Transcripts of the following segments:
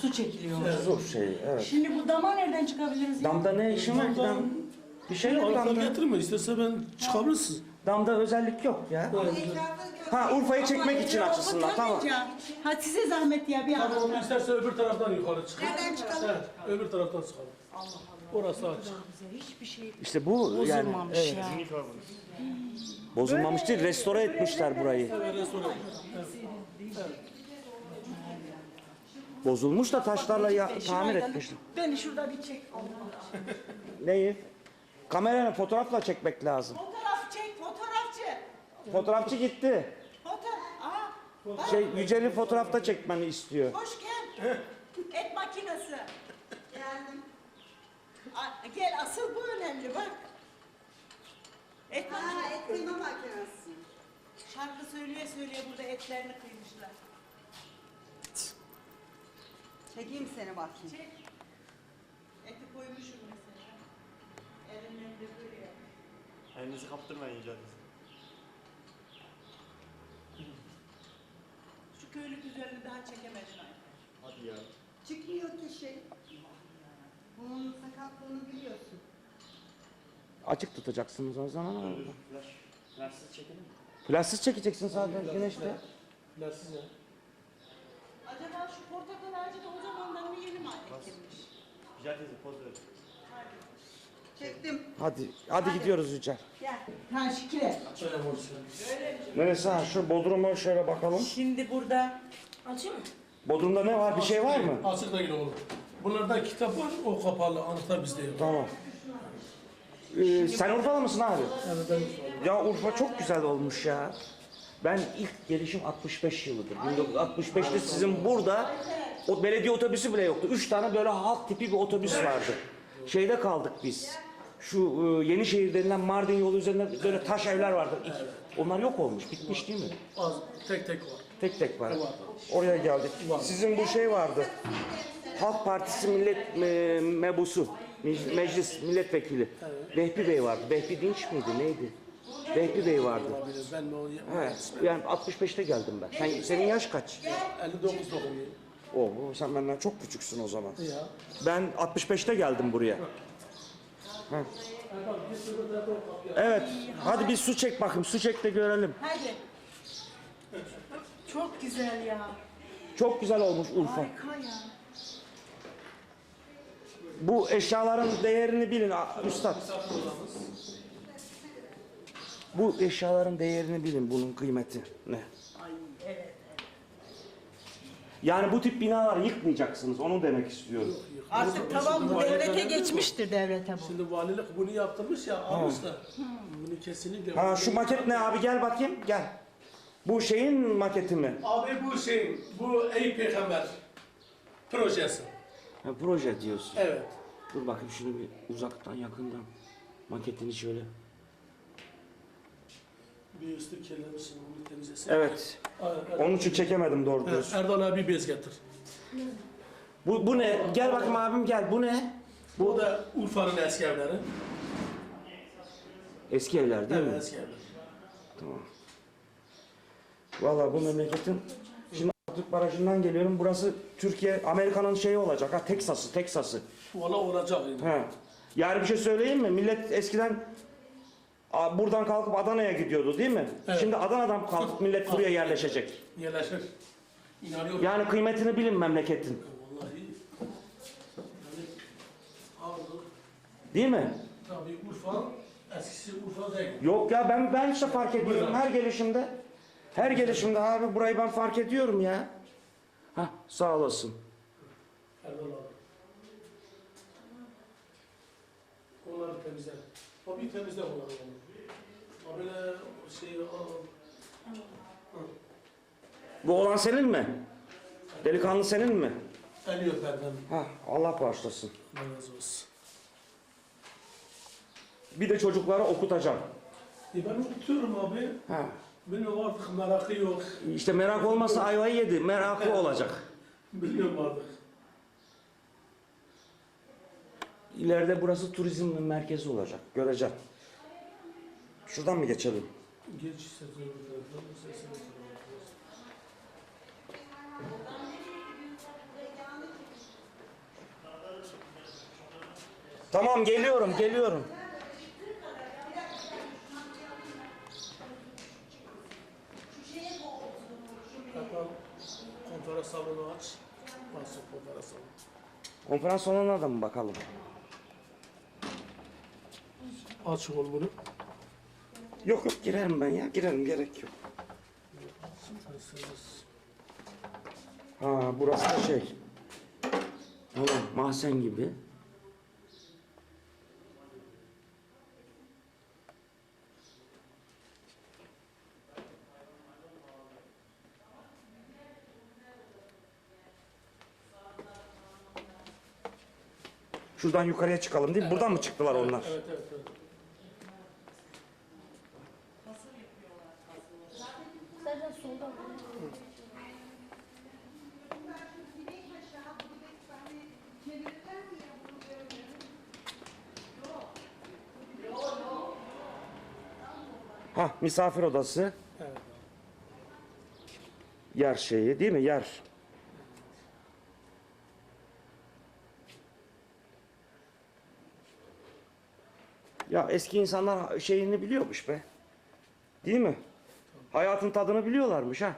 su çekiliyor. Zor şey, evet. Şimdi bu dama nereden çıkabiliriz? Damda ne işin var ki? Bir şey yok Alfa damda. getirme istese ben çıkabilirsin. Damda özellik yok ya. Ha, Urfa'yı çekmek için açısından, tamam. Ha size zahmet ya bir Ama an. onu isterse öbür taraftan yukarı çıkar. Nereden çıkalım? Evet, öbür taraftan çıkalım. Orası açık. Hiçbir şey İşte bu yani, bozulmamış evet. ya. Bozulmamış değil, restore etmişler burayı. Evet, restoran. Bozulmuş da taşlarla tamir etmişler. Beni şurada bir çek. Neyi? Kamerayla fotoğrafla çekmek lazım. Fotoğraf çek, fotoğrafçı. Fotoğrafçı gitti. Fotoğraf. Yücel'i fotoğrafta çekmeni istiyor. Hoş gel. Et makinesi. Geldim. Gel asıl bu önemli bak. Et Ha, makinesi. et kıyma makinesi. Şarkı söyleye söyleye burada etlerini kıymışlar. Çekeyim seni bakayım. Çek. Eti koymuşum mesela. Elimle de böyle yap. Elinizi kaptırmayın icat. Şu köylük üzerini daha çekemedin Ayfer. Hadi ya. Çıkmıyor ki şey. Bunun sakatlığını biliyorsun. Açık tutacaksınız o zaman. ama. Flashsız çekelim mi? Plastik çekeceksin zaten güneşte. Flashsız ya. Acaba şu portakal ağacı da o zamandan mı yeni mi ekilmiş? Güzel teyze poz ver. Çektim. Hadi gidiyoruz Yücel. Gel. Ha Şikile. Şöyle borç. Neresi ha? Şu Bodrum'a şöyle bakalım. Şimdi burada açayım mı? Bodrum'da ne var? Bir şey var mı? Açık da yine olur. Bunlardan kitap var, o kapalı. Anahtar bizde yok. Tamam. Sen Urfalı mısın abi? Evet, ben Ya Urfa çok güzel olmuş ya. Ben ilk gelişim 65 yılıdır. 1965'te sizin burada o belediye otobüsü bile yoktu. 3 tane böyle halk tipi bir otobüs vardı. Şeyde kaldık biz. Şu Yenişehir denilen Mardin yolu üzerinde böyle taş evler vardı. Onlar yok olmuş, bitmiş değil mi? az, tek tek var. Tek tek var. Oraya geldik. Sizin bu şey vardı. Halk Partisi mebusu, meclis milletvekili. Vehbi Bey vardı. Vehbi Dinç miydi, neydi? Vehbi Bey vardı. Ben de o Evet, yani 65'te geldim ben. Senin yaş kaç? 59 doğumluyum. Oo, sen benden çok küçüksün o zaman. Ya. Ben 65'te geldim buraya. Ha. Evet, hadi bir su çek bakayım. Su çek de görelim. Hadi. Çok güzel ya. Çok güzel olmuş Urfa. Harika ya. Bu eşyaların değerini bilin üstad. Bu eşyaların değerini bilin, bunun kıymeti ne? Ay evet. Yani bu tip binaları yıkmayacaksınız, onu demek istiyorum. Artık tamam bu devlete geçmiştir devlete bu. Şimdi valilik bunu yaptırmış ya, almış da. Bunu kesinlikle... Ha, şu maket ne abi, gel bakayım, gel. Bu şeyin maketi mi? Abi bu şey, bu Ey Peygamber projesi. Ha, proje diyorsun. Evet. Dur bakayım şunu bir uzaktan, yakından. Maketini şöyle. Bir üstü kirlemişsin, onu temizlesin. Evet. Onun için çekemedim doğru diyorsun. Erdal abi bez getir. Bu ne? Gel bakayım abim, gel. Bu ne? Bu da Urfa'nın eski evleri. Eski evler değil mi? Evet, eski evler. Tamam. Vallahi bu memleketin, şimdi Atatürk Barajı'ndan geliyorum. Burası Türkiye, Amerika'nın şeyi olacak ha, Teksas'ı. Valla olacak yani. He. Yani bir şey söyleyeyim mi? Millet eskiden buradan kalkıp Adana'ya gidiyordu değil mi? Evet. Şimdi Adana'dan kalkıp millet buraya yerleşecek. Yerleşir. İnanıyorum. Yani kıymetini bilin memleketin. Vallahi yani ağırlık. Değil mi? Tabii Urfa, eskisi Urfa değil. Yok ya, ben işte fark ediyorum her gelişimde. Her gelişimde abi burayı ben fark ediyorum ya. Hah, sağ olasın. Erdal abi. Onları temizler. O bir temizle onları. O böyle şey... Bu olan senin mi? Delikanlı senin mi? El öperden. Ha, Allah bağışlasın. Allah razı olsun. Bir de çocuklara okutacağım. Ben okutuyorum abi. Ha. Benim artık merakı yok. İşte merak olmasa ayvayı yedi. Merakı olacak. Bilmiyorum artık. İleride burası turizmin merkezi olacak. Göreceğim. Şuradan mı geçelim? Geç istedim. Tamam geliyorum geliyorum. Hatta konferans salonu aç. Nasıl konferans salonu? Konferans salonuna da mı bakalım? Aç oğlum bunu. Yok yok girerim ben ya. Girerim gerek yok. Sınırsız. Ha burası da şey. Tamam mahzen gibi. Şuradan yukarıya çıkalım değil mi? Buradan mı çıktılar onlar? Evet, evet, evet. Zaten solda. Ha misafir odası. Evet. Yer şeyi değil mi? Yer. Ya eski insanlar şeyini biliyormuş be. Değil mi? Hayatın tadını biliyorlarmış ha.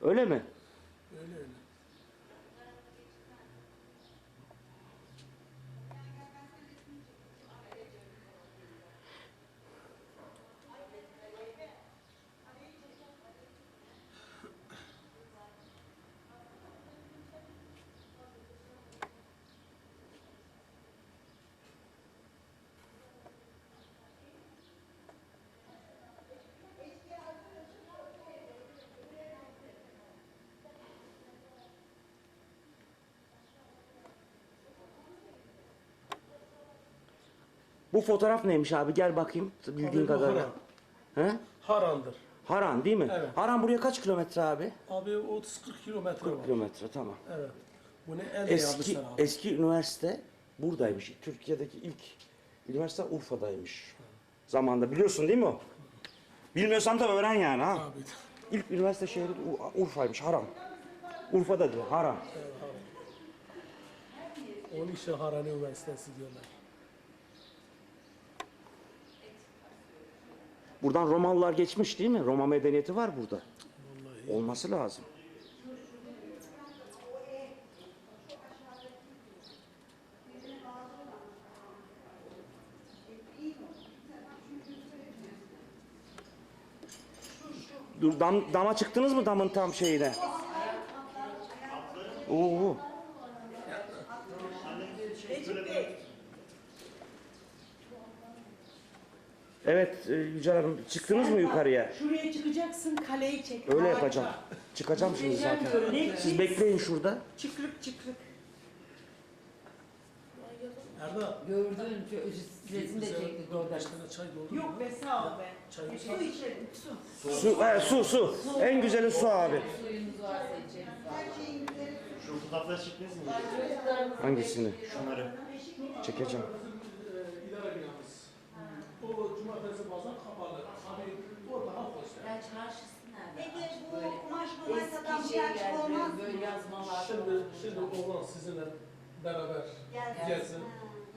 Öyle mi? Öyle öyle. Bu fotoğraf neymiş abi? Gel bakayım bildiğin Abi bu kadarıyla. Haran. He? Haran'dır. Haran değil mi? Evet. Haran buraya kaç kilometre abi? Abi 30-40 kilometre 40 var. kilometre tamam. Evet. Bu ne el Eski yapmışlar abi. eski üniversite buradaymış. Türkiye'deki ilk üniversite Urfa'daymış. Zamanında biliyorsun değil mi o? Bilmiyorsan da öğren yani ha. Abi. İlk üniversite şehri Urfa'ymış. Haran. Urfa'da diyor. Haran. Evet, Haran. Onun için Haran Üniversitesi diyorlar. Buradan Romalılar geçmiş değil mi? Roma medeniyeti var burada. Vallahi. Olması lazım. Dur dama çıktınız mı damın tam şeyine? Oo. Necip Bey, Evet Yücel Hanım çıktınız mı yukarıya? şuraya çıkacaksın, kaleyi çek. Öyle Harika. yapacağım. Çıkacağım şimdi zaten. Ne? Siz bekleyin şurada. Çıkrık çıkrık. Erda. Gördün, resim de çektik orada. 5 tane çay doldu. Yok be sağ ol be. Çay Su içelim, su. Su. En güzeli su abi. Suyumuz varsa içeriz. Şu fotoğrafları çektiniz mi? Hangisini? Şunları. Çekeceğim. İdare binamız. O cumartesi pazar kapalı. Abi orada hafta işte. Ya çarşısı nerede? Peki bu Böyle kumaş bulmasadan eski bir açık şeyler, olmaz mı? böyle yazmalar. Şimdi oğlan sizinle beraber gelsin. Ha,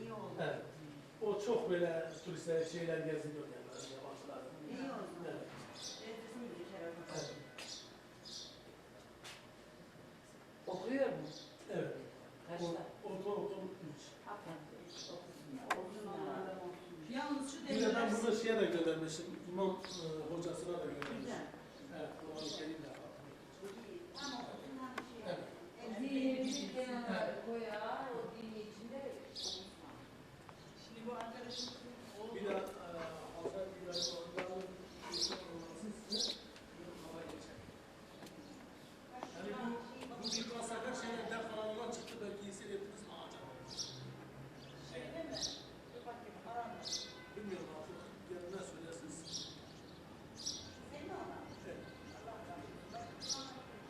iyi oldu. Evet. O çok böyle turistler şeyler geziyor yani yabancılar. İyi oldu. Evet. Evet. Okuyor mu? Evet. Kaçta? Ortaokul 3. Yalnız şu Bir de ben demirler bunu şeye de göndermişim. İmam hocasına da göndermişim. Evet. Kur'an-ı Kerim'le. Evet. Dini bir kenara koyar, o dini içinde Şimdi bu arkadaşım Bir de Hazreti İbrahim size havaya geçer. Yani bu birkaç sefer şeylerden kanalından çıktı belki hissettiniz mi acaba? şeyde mi? Dur bakayım, aranma. Bilmiyorum artık. Yarın ne söylersiniz?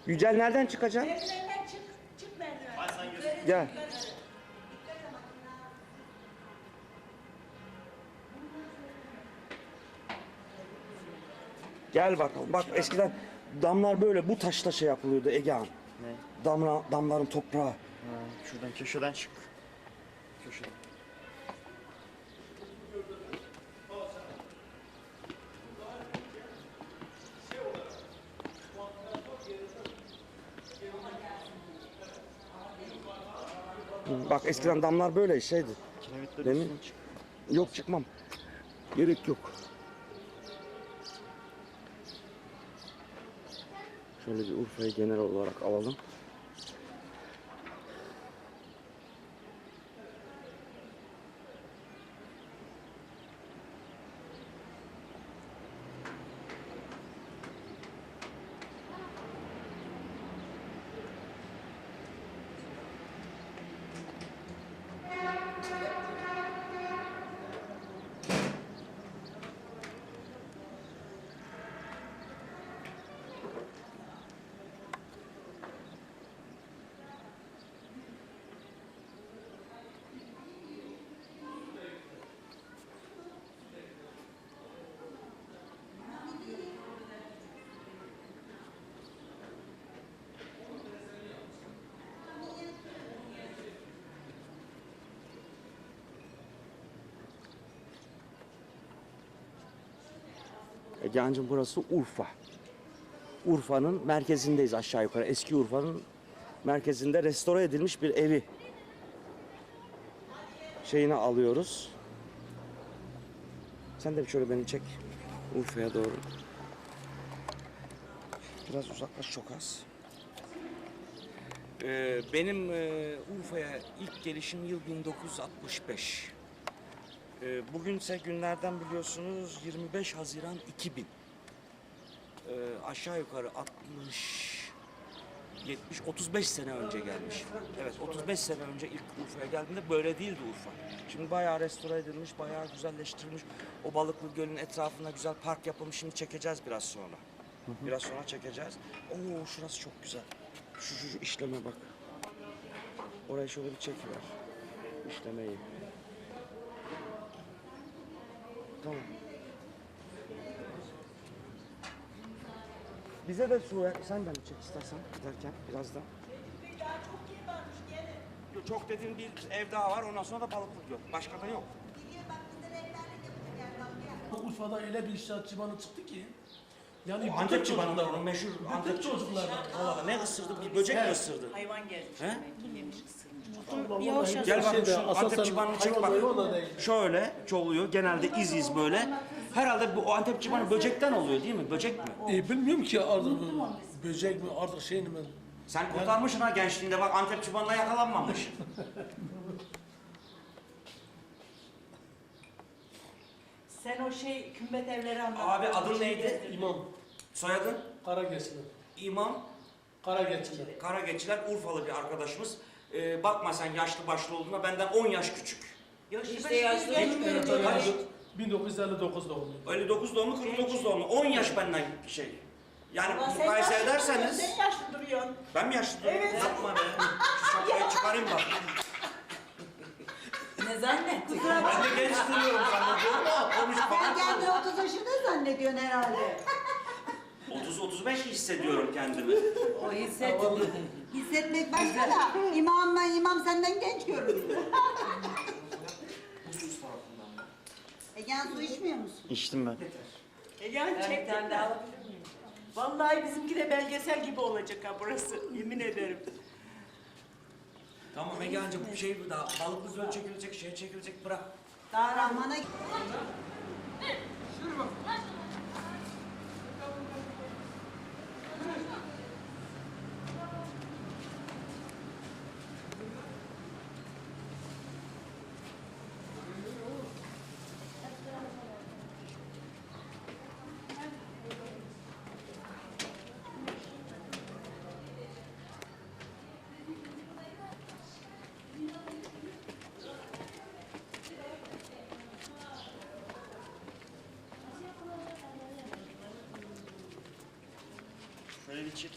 Yücel nereden çıkacak? Merdivenden çık, çık merdiven. Ay sen göster. Gel. Gel bakalım. Bak eskiden damlar böyle bu taşla şey yapılıyordu Egehan. Ne? Damların toprağı. Ha, şuradan köşeden çık. Köşeden. Bak eskiden damlar böyle şeydi. Kiremitler Demin- üstüne çık. Yok çıkmam. Gerek yok. Şöyle bir Urfa'yı genel olarak alalım. Egehan'cığım burası Urfa. Urfa'nın merkezindeyiz aşağı yukarı. Eski Urfa'nın merkezinde restore edilmiş bir evi şeyini alıyoruz. Sen de bir şöyle beni çek Urfa'ya doğru. Biraz uzaklaş çok az. Benim Urfa'ya ilk gelişim yıl 1965. Bugünse günlerden biliyorsunuz 25 Haziran 2000. Aşağı yukarı 60, 70, 35 sene önce gelmiş. Evet 35 sene önce ilk Urfa'ya geldiğimde böyle değildi Urfa. Şimdi bayağı restore edilmiş, bayağı güzelleştirilmiş. O Balıklı Göl'ün etrafında güzel park yapılmış. Şimdi çekeceğiz biraz sonra. Biraz sonra çekeceğiz. Oo şurası çok güzel. Şu işleme bak. Oraya şöyle bir çekiver. İşlemeyi. Tamam. Bize de su ver. Sen de mi çek istersen giderken birazdan. Daha çok iyi varmış gelin. Çok dediğin bir ev daha var. Ondan sonra da Balıklı Göl. Başka da yok. Urfa'da öyle bir inşaat civanı çıktı ki. Yani O Antep çıbanında onun meşhur Antep çocuklardan. Allah ne ısırdı? Bir böcek mi ısırdı? Hayvan gelmiş. He? Yemiş ısırmış. Gel bak şu Antep çıbanını çek bak. Değil. Şöyle çoluyor. Genelde iz böyle. Herhalde bu Antep çıbanı böcekten oluyor değil mi? Böcek mi? Bilmiyorum ki artık böcek mi artık şey mi? Sen kurtarmışsın ha gençliğinde bak Antep çıbanına yakalanmamış. Sen o şey kümbet evleri anlat. Abi adın neydi? İmam. Soyadın? Karageçli. İmam Karageçli. Karageçiler Urfalı bir arkadaşımız. Bakma sen yaşlı başlı olduğuna benden 10 yaş küçük. İşte yaşlı Evet, Kaç? 1959 doğumlu. 59 doğumlu 49 doğumlu 10 yaş benden şey. Yani mukayese ederseniz Sen yaşlı duruyorsun. ben mi yaşlı duruyorum? Evet. Yapma be. Şu şapkayı çıkarayım bak. Ne zannettin? Ben de genç duruyorum zannediyorum da konuş Sen falan. kendini 30 yaşında zannediyorsun herhalde. 30-35 hissediyorum kendimi. O hisset. Hissetmek başka da imam senden genç görünüyor. Egen su içmiyor musun? İçtim ben. Yani Ben bir çektim tane daha ben. alabilir miyim? Vallahi bizimki de belgesel gibi olacak ha burası. Yemin ederim. Tamam Egehan'cığım bu şey daha balıklı göl çekilecek, şey çekilecek bırak. Daha Rahman'a Şöyle bir çek